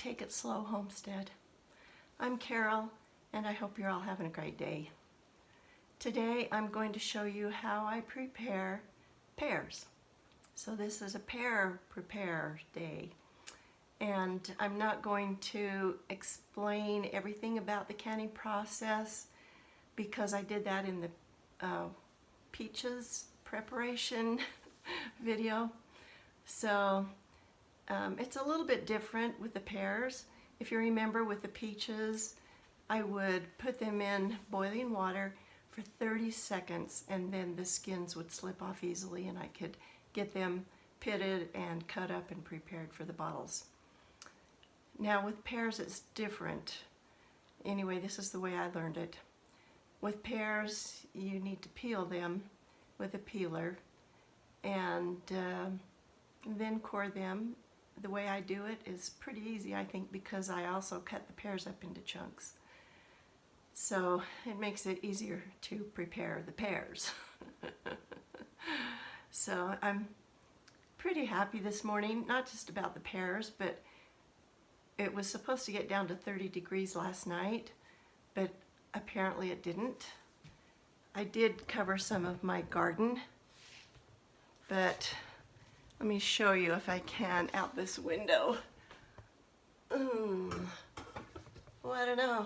Take It Slow Homestead. I'm Carol, and I hope you're all having a great day. Today I'm going to show you how I prepare pears. So this is a pear prepare day, and I'm not going to explain everything about the canning process because I did that in the peaches preparation video. So it's a little bit different with the pears. If you remember, with the peaches, I would put them in boiling water for 30 seconds and then the skins would slip off easily and I could get them pitted and cut up and prepared for the bottles. Now with pears it's different. Anyway, this is the way I learned it. With pears you need to peel them with a peeler and then core them. The way I do it is pretty easy, I think, because I also cut the pears up into chunks. So it makes it easier to prepare the pears. So I'm pretty happy this morning, not just about the pears, but it was supposed to get down to 30 degrees last night, but apparently it didn't. I did cover some of my garden, but let me show you if I can out this window. Well, I don't know.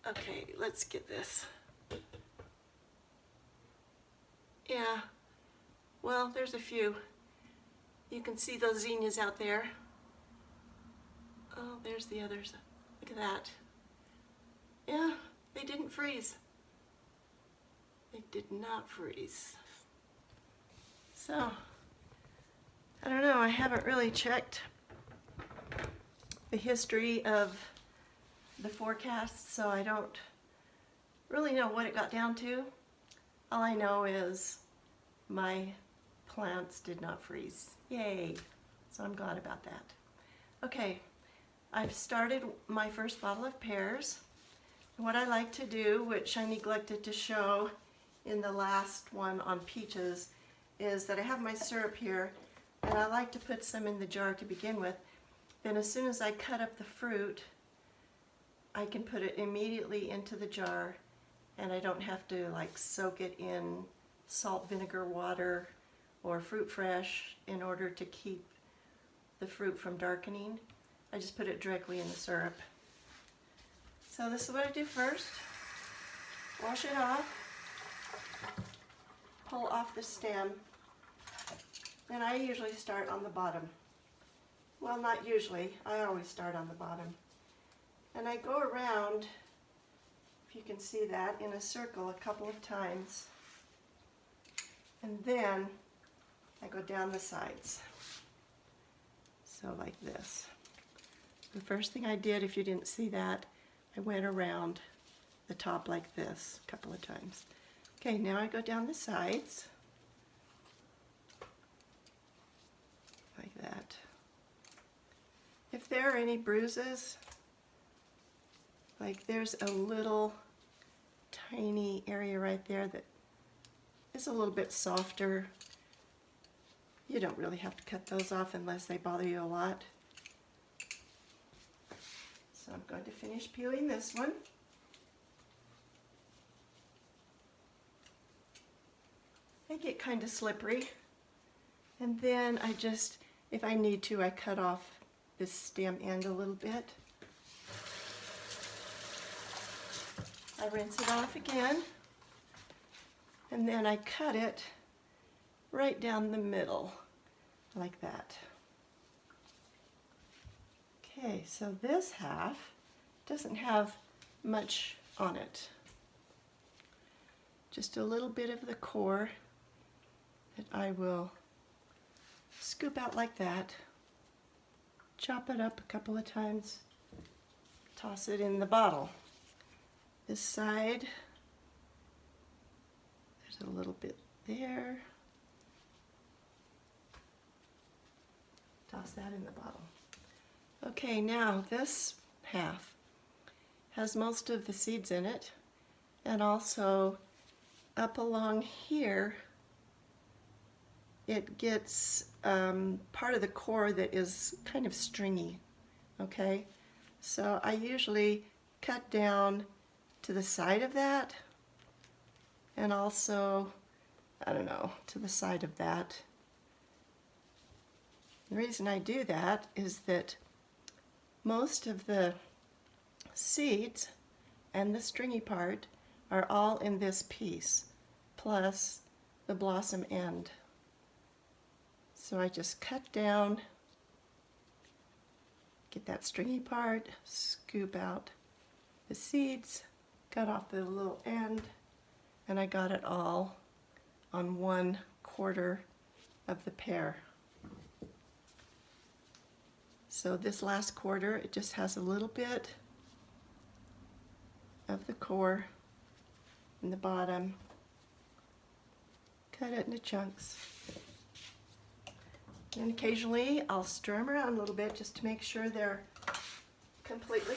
Okay, let's get this. Yeah, well, there's a few. You can see those zinnias out there. Oh, there's the others. Look at that. Yeah, they didn't freeze. They did not freeze. So, I don't know, I haven't really checked the history of the forecast, so I don't really know what it got down to. All I know is my plants did not freeze. Yay! So I'm glad about that. Okay, I've started my first bottle of pears. What I like to do, which I neglected to show in the last one on peaches, is that I have my syrup here, and I like to put some in the jar to begin with. Then as soon as I cut up the fruit, I can put it immediately into the jar, and I don't have to like soak it in salt vinegar water or fruit fresh in order to keep the fruit from darkening. I just put it directly in the syrup. So this is what I do first. Wash it off. Pull off the stem, and I usually start on the bottom. Well, not usually, I always start on the bottom. And I go around, if you can see that, in a circle a couple of times, and then I go down the sides. So like this. The first thing I did, if you didn't see that, I went around the top like this a couple of times. Okay, now I go down the sides, like that. If there are any bruises, like there's a little tiny area right there that is a little bit softer, you don't really have to cut those off unless they bother you a lot. So I'm going to finish peeling this one. They get kind of slippery, and then I just, if I need to, I cut off this stem end a little bit. I rinse it off again, and then I cut it right down the middle, like that. Okay, so this half doesn't have much on it. Just a little bit of the core that I will scoop out like that, chop it up a couple of times, toss it in the bottle. This side, there's a little bit there, toss that in the bottle. Okay, now this half has most of the seeds in it, and also up along here it gets part of the core that is kind of stringy, okay? So I usually cut down to the side of that, and also, I don't know, to the side of that. The reason I do that is that most of the seeds and the stringy part are all in this piece, plus the blossom end. So I just cut down, get that stringy part, scoop out the seeds, cut off the little end, and I got it all on 1/4 of the pear. So this last quarter, it just has a little bit of the core in the bottom. Cut it into chunks. And occasionally I'll stir them around a little bit just to make sure they're completely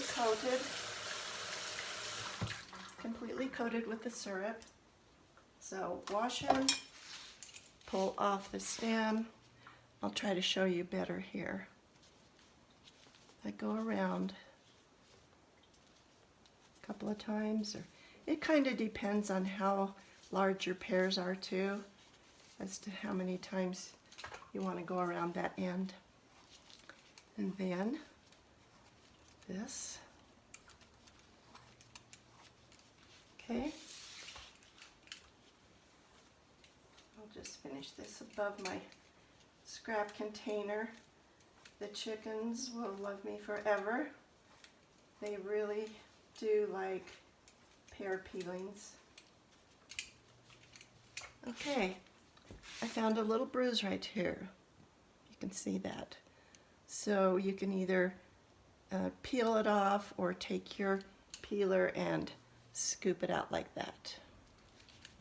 coated with the syrup. So wash them, pull off the stem. I'll try to show you better here. I go around a couple of times, or it kind of depends on how large your pears are too, as to how many times you want to go around that end. And then this. Okay. I'll just finish this above my scrap container. The chickens will love me forever. They really do like pear peelings. Okay, I found a little bruise right here. You can see that. So you can either peel it off or take your peeler and scoop it out like that.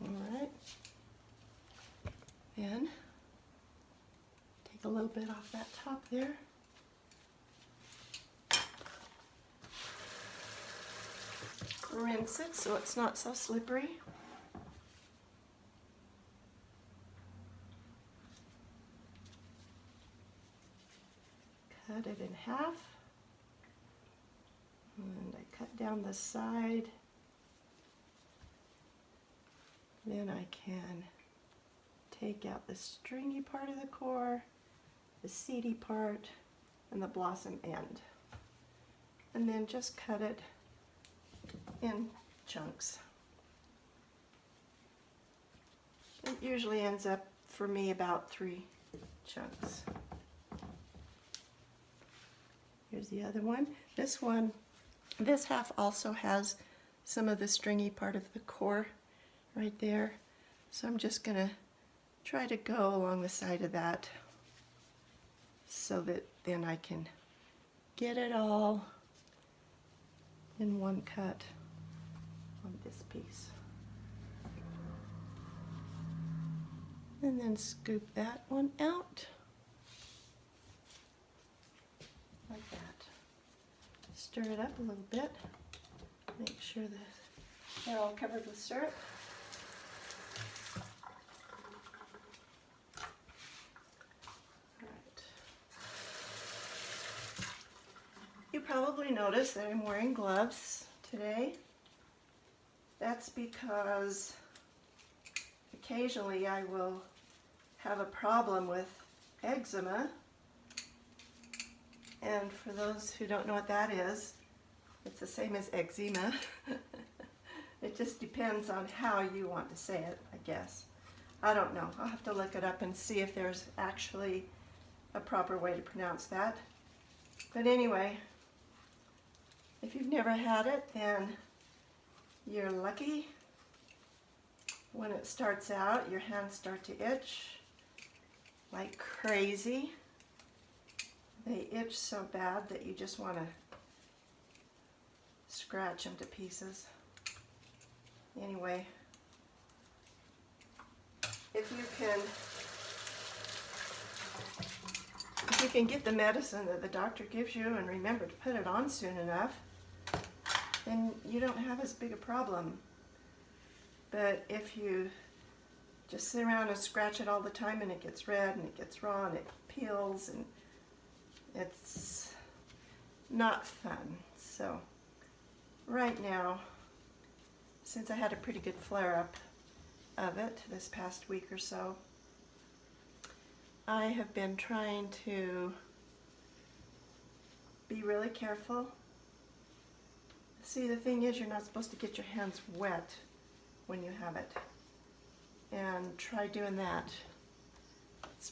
All right. Then take a little bit off that top there. Rinse it so it's not so slippery. Cut it in half. And I cut down the side. Then I can take out the stringy part of the core, the seedy part, and the blossom end. And then just cut it in chunks. It usually ends up for me about 3 chunks. Here's the other one. This half also has some of the stringy part of the core right there. So I'm just gonna try to go along the side of that so that then I can get it all in one cut on this piece. And then scoop that one out like that. Stir it up a little bit. Make sure that they're all covered with syrup. Alright. You probably noticed that I'm wearing gloves today. That's because occasionally I will have a problem with eczema. And for those who don't know what that is, it's the same as eczema. It just depends on how you want to say it, I guess. I don't know. I'll have to look it up and see if there's actually a proper way to pronounce that. But anyway, if you've never had it, then you're lucky. When it starts out, your hands start to itch like crazy. They itch so bad that you just want to scratch them to pieces. Anyway, if you can get the medicine that the doctor gives you and remember to put it on soon enough, then you don't have as big a problem. But if you just sit around and scratch it all the time, and it gets red and it gets raw and it peels, and it's not fun. So right now, since I had a pretty good flare-up of it this past week or so, I have been trying to be really careful. See, the thing is, you're not supposed to get your hands wet when you have it. And try doing that. It's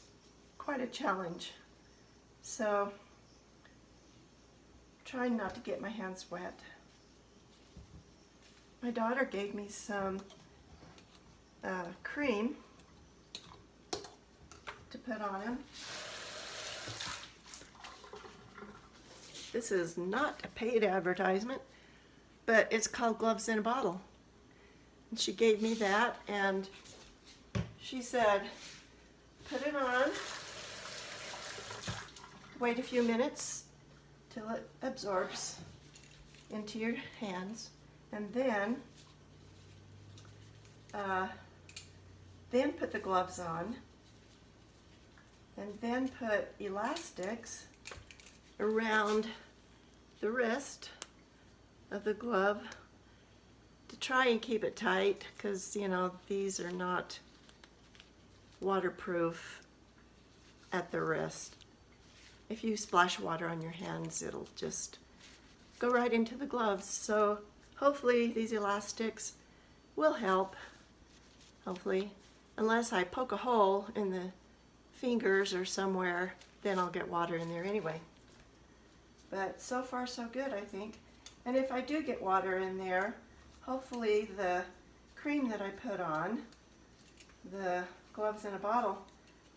quite a challenge. So, trying not to get my hands wet. My daughter gave me some cream to put on them. This is not a paid advertisement, but it's called Gloves in a Bottle. And she gave me that, and she said, put it on, wait a few minutes till it absorbs into your hands, and then put the gloves on, and then put elastics around the wrist of the glove to try and keep it tight, because you know these are not waterproof at the wrist. If you splash water on your hands, it'll just go right into the gloves. So hopefully these elastics will help. Hopefully, unless I poke a hole in the fingers or somewhere, then I'll get water in there anyway. But so far so good, I think. And if I do get water in there, hopefully the cream that I put on, the Gloves in a Bottle,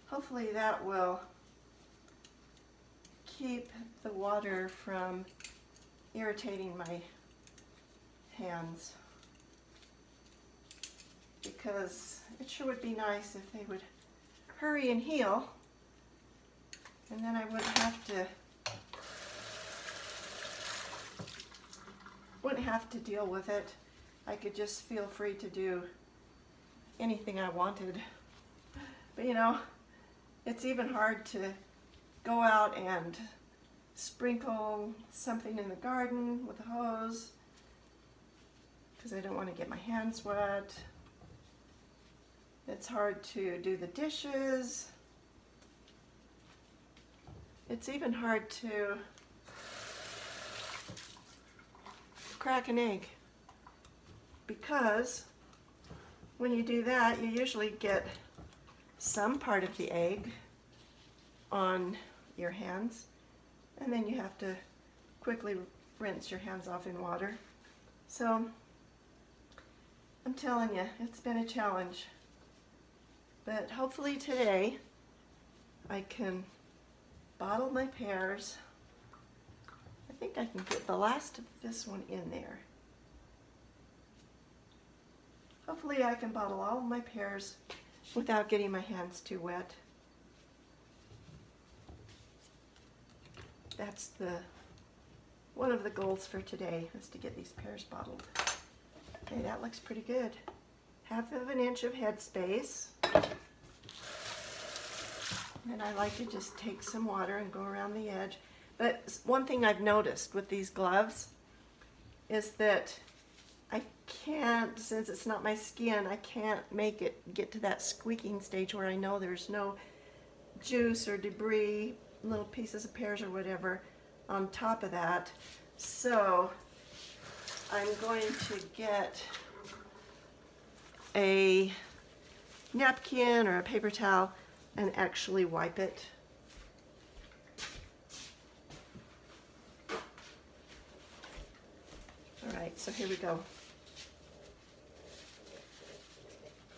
hopefully that will keep the water from irritating my hands. Because it sure would be nice if they would hurry and heal, and then I wouldn't have to deal with it. I could just feel free to do anything I wanted. But you know, it's even hard to go out and sprinkle something in the garden with a hose because I don't want to get my hands wet. It's hard to do the dishes. It's even hard to crack an egg, because when you do that, you usually get some part of the egg on your hands, and then you have to quickly rinse your hands off in water. So I'm telling you, it's been a challenge. But hopefully today I can bottle my pears. I think I can get the last of this one in there. Hopefully I can bottle all of my pears without getting my hands too wet. That's one of the goals for today, is to get these pears bottled. Okay, that looks pretty good. 1/2 inch of headspace. And I like to just take some water and go around the edge. But one thing I've noticed with these gloves is that I can't, since it's not my skin, I can't make it get to that squeaking stage where I know there's no juice or debris, little pieces of pears or whatever on top of that. So I'm going to get a napkin or a paper towel and actually wipe it. All right, so here we go.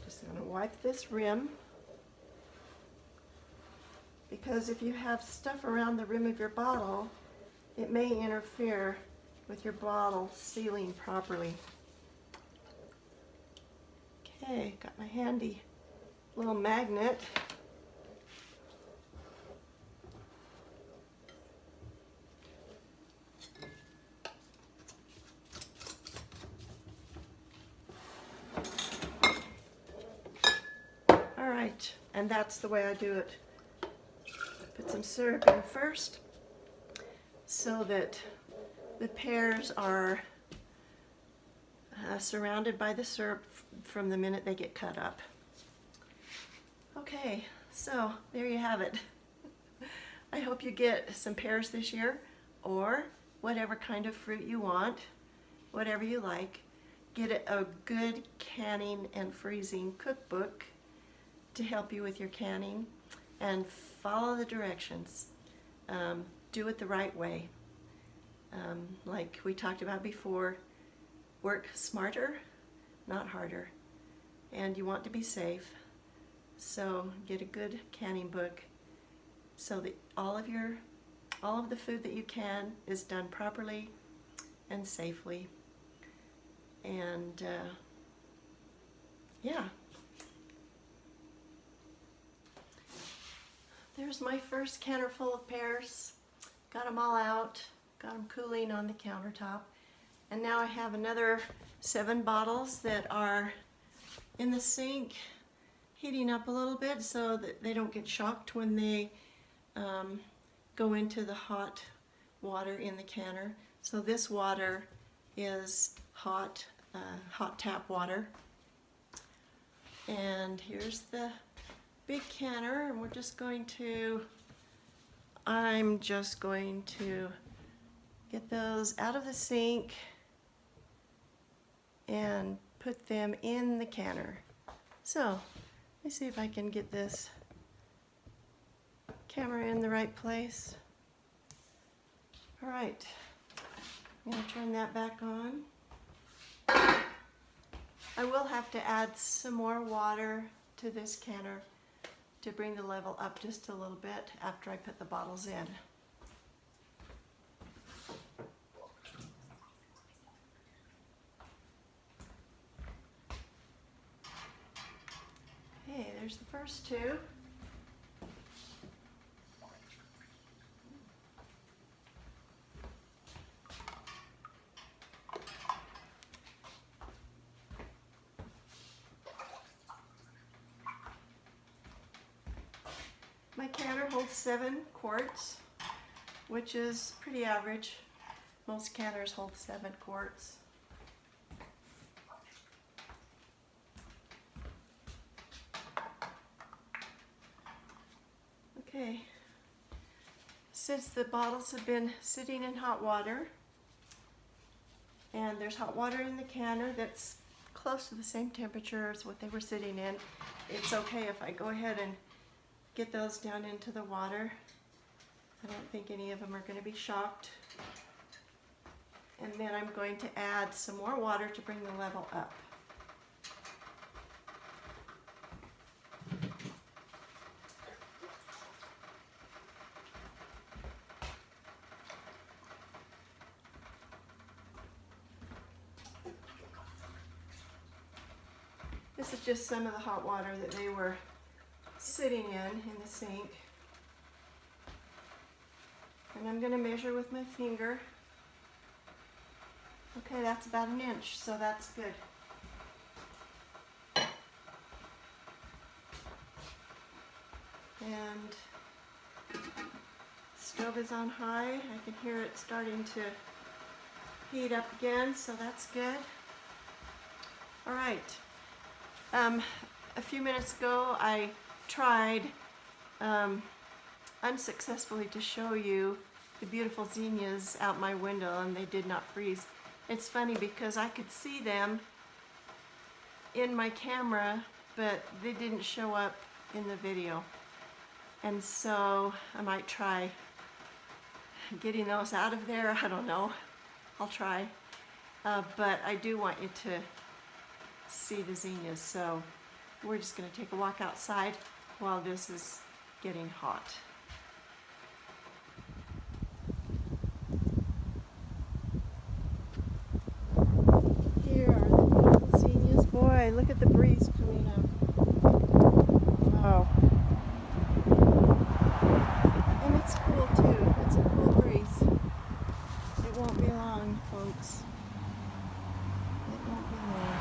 Just going to wipe this rim, because if you have stuff around the rim of your bottle, it may interfere with your bottle sealing properly. Okay, got my handy little magnet. and that's the way I do it. Put some syrup in first so that the pears are surrounded by the syrup from the minute they get cut up. Okay, so there you have it. I hope you get some pears this year, or whatever kind of fruit you want, whatever you like. Get a good canning and freezing cookbook to help you with your canning, and follow the directions. Do it the right way. Like we talked about before, work smarter, not harder. And you want to be safe, so get a good canning book so that all of the food that you can is done properly and safely. And yeah. There's my first canner full of pears. Got them all out, got them cooling on the countertop. And now I have another 7 bottles that are in the sink, heating up a little bit so that they don't get shocked when they go into the hot water in the canner. So this water is hot tap water. And here's the big canner, and I'm just going to get those out of the sink and put them in the canner. So let me see if I can get this camera in the right place. All right, I'm going to turn that back on. I will have to add some more water to this canner to bring the level up just a little bit after I put the bottles in. Okay, there's the first 2. My canner holds 7 quarts, which is pretty average. Most canners hold 7 quarts. Okay, since the bottles have been sitting in hot water, and there's hot water in the canner that's close to the same temperature as what they were sitting in, it's okay if I go ahead and get those down into the water. I don't think any of them are going to be shocked. And then I'm going to add some more water to bring the level up. This is just some of the hot water that they were sitting in the sink. And I'm going to measure with my finger. Okay, that's about 1 inch, so that's good. And stove is on high. I can hear it starting to heat up again, so that's good. All right. A few minutes ago I tried unsuccessfully to show you the beautiful zinnias out my window, and they did not freeze. It's funny because I could see them in my camera, but they didn't show up in the video. And so I might try getting those out of there. I don't know. I'll try. But I do want you to see the zinnias, so we're just going to take a walk outside while this is getting hot. Here are the beautiful zinnias. Boy, look at the breeze coming up. Wow. And it's cool too. It's a cool breeze. It won't be long, folks. It won't be long.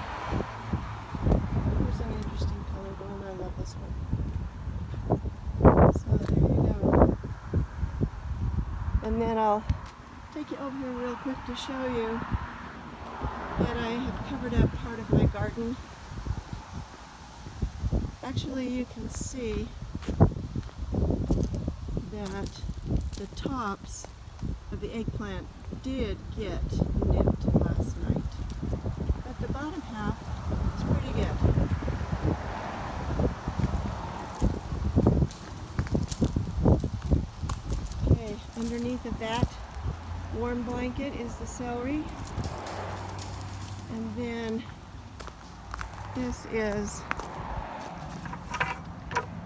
Here's an interesting color one. I love this one. And then I'll take you over here real quick to show you that I have covered up part of my garden. Actually, you can see that the tops of the eggplant did get nipped last night, but the bottom half is pretty good. Okay, underneath of that warm blanket is the celery, and then this is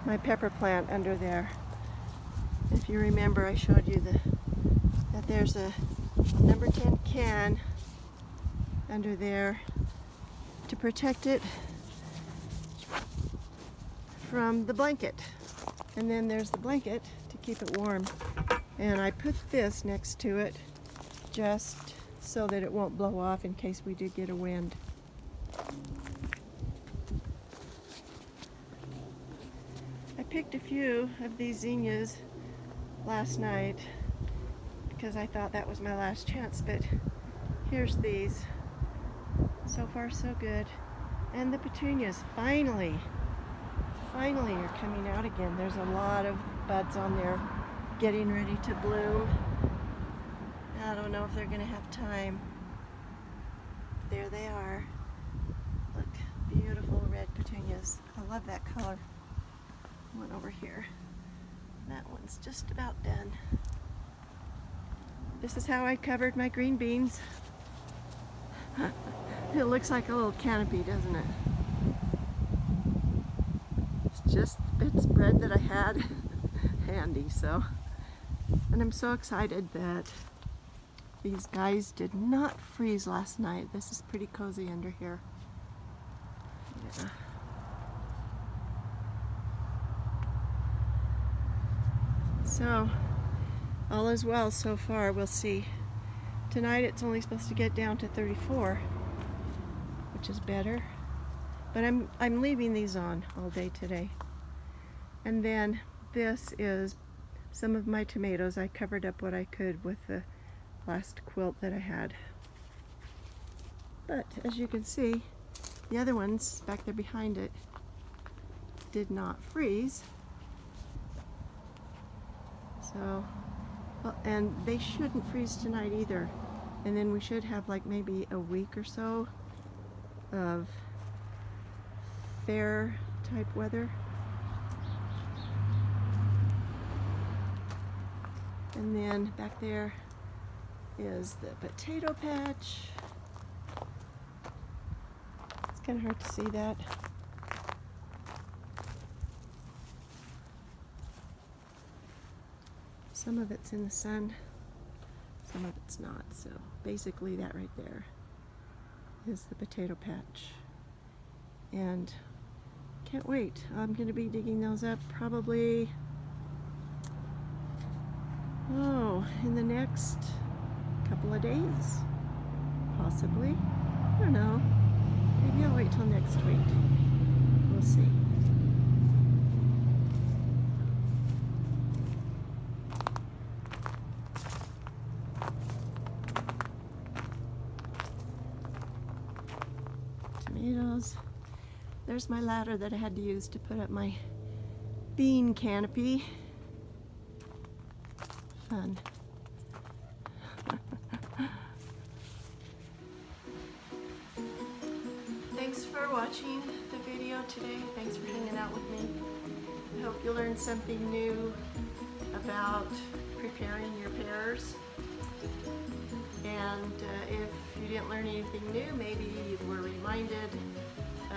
my pepper plant under there. If you remember, I showed you that there's a number 10 can under there to protect it from the blanket. And then there's the blanket to keep it warm. And I put this next to it just so that it won't blow off in case we do get a wind. I picked a few of these zinnias last night because I thought that was my last chance, but here's these. So far so good. And the petunias finally are coming out again. There's a lot of buds on there getting ready to bloom. I don't know if they're gonna have time. There they are. Look, beautiful red petunias. I love that color. One over here. That one's just about done. This is how I covered my green beans. It looks like a little canopy, doesn't it? It's just bits of bread that I had handy, so. And I'm so excited that these guys did not freeze last night. This is pretty cozy under here. Yeah. So, all is well so far. We'll see. Tonight it's only supposed to get down to 34, which is better. But I'm leaving these on all day today. And then this is some of my tomatoes. I covered up what I could with the last quilt that I had. But as you can see, the other ones back there behind it did not freeze. So, well, and they shouldn't freeze tonight either. And then we should have like maybe a week or so of fair type weather. And then back there is the potato patch. It's kind of hard to see that. Some of it's in the sun, some of it's not. So basically that right there is the potato patch. And can't wait. I'm going to be digging those up probably, in the next couple of days. Possibly. I don't know. Maybe I'll wait till next week. We'll see. Tomatoes. There's my ladder that I had to use to put up my bean canopy. Fun. Thanks for watching the video today. Thanks for hanging out with me. I hope you learned something new about preparing your pears. And if you didn't learn anything new, maybe you were reminded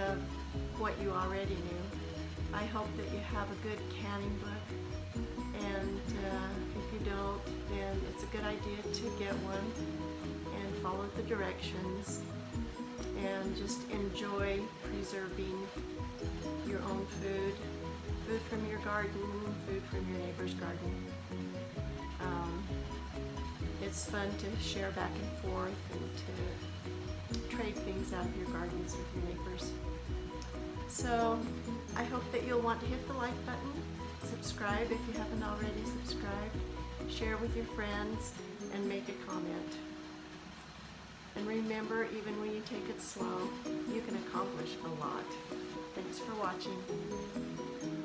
of what you already knew. I hope that you have a good canning book, and if you don't, then it's a good idea to get one and follow the directions and just enjoy preserving your own food from your garden, food from your neighbor's garden. It's fun to share back and forth and to trade things out of your gardens with your neighbors. So I hope that you'll want to hit the like button, subscribe if you haven't already subscribed, share with your friends, and make a comment. And remember, even when you take it slow, you can accomplish a lot. Thanks for watching.